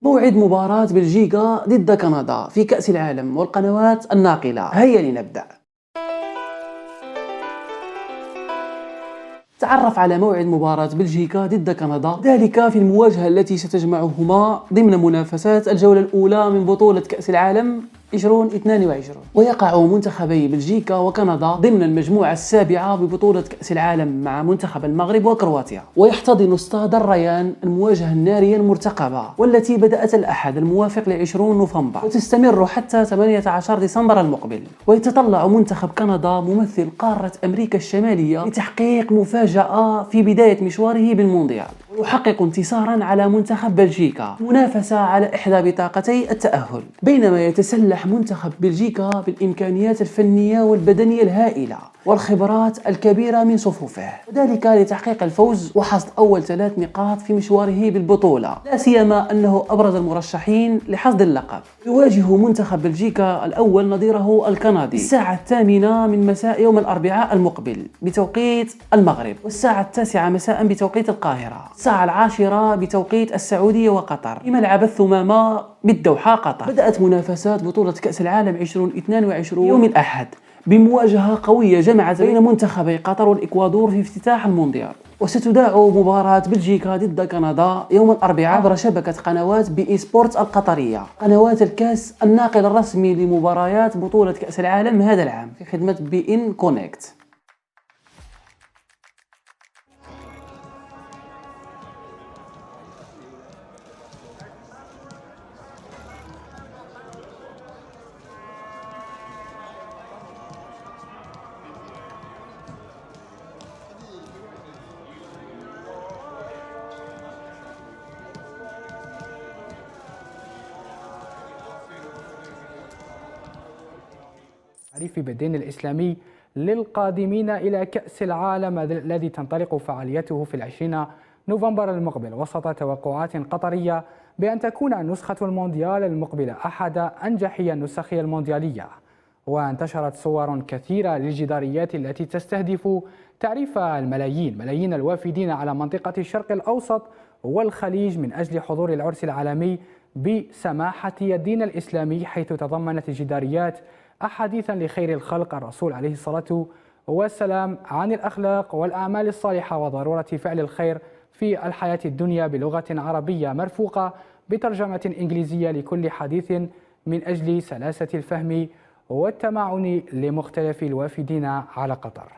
موعد مباراة بلجيكا ضد كندا في كأس العالم والقنوات الناقلة. هيا لنبدأ. تعرف على موعد مباراة بلجيكا ضد كندا، ذلك في المواجهة التي ستجمعهما ضمن منافسات الجولة الأولى من بطولة كأس العالم 2022. ويقع منتخبي بلجيكا وكندا ضمن المجموعة السابعة ببطولة كأس العالم مع منتخب المغرب وكرواتيا. ويحتضن استاد الريان المواجهة النارية المرتقبة، والتي بدأت الأحد الموافق 20 نوفمبر وتستمر حتى 18 ديسمبر المقبل. ويتطلع منتخب كندا ممثل قارة أمريكا الشمالية لتحقيق مفاجأة في بداية مشواره بالمونديال، ويحقق انتصارا على منتخب بلجيكا، منافسة على إحدى بطاقتي التأهل. بينما يتسلح منتخب بلجيكا بالإمكانيات الفنية والبدنية الهائلة والخبرات الكبيرة من صفوفه، وذلك لتحقيق الفوز وحصد أول 3 نقاط في مشواره بالبطولة، لا سيما أنه أبرز المرشحين لحصد اللقب. يواجه منتخب بلجيكا الأول نظيره الكندي الساعة 8 من مساء يوم الأربعاء المقبل بتوقيت المغرب، والساعة 9 مساء بتوقيت القاهرة، الساعة 10 بتوقيت السعودية وقطر، في ملعب الثمامة بالدوحة قطر. بدأت منافسات بطولة كأس العالم 2022 يوم الأحد بمواجهة قوية جمعت بين منتخبي قطر والإكوادور في افتتاح المونديال. وستذاع مباراة بلجيكا ضد كندا يوم الأربعاء عبر شبكة قنوات بي إي سبورت القطرية، قنوات الكاس الناقل الرسمي لمباريات بطولة كأس العالم هذا العام في خدمة بي إن كونكت. في بالدين الإسلامي للقادمين إلى كأس العالم الذي تنطلق فعاليته في 20 نوفمبر المقبل، وسط توقعات قطرية بأن تكون نسخة المونديال المقبلة أحد أنجح النسخ المونديالية. وانتشرت صور كثيرة للجداريات التي تستهدف تعريف ملايين الوافدين على منطقة الشرق الأوسط والخليج من أجل حضور العرس العالمي بسماحة الدين الإسلامي، حيث تضمنت الجداريات أحاديثا لخير الخلق الرسول عليه الصلاة والسلام عن الأخلاق والأعمال الصالحة وضرورة فعل الخير في الحياة الدنيا بلغة عربية مرفوقة بترجمة إنجليزية لكل حديث من أجل سلاسة الفهم والتمعن لمختلف الوافدين على قطر.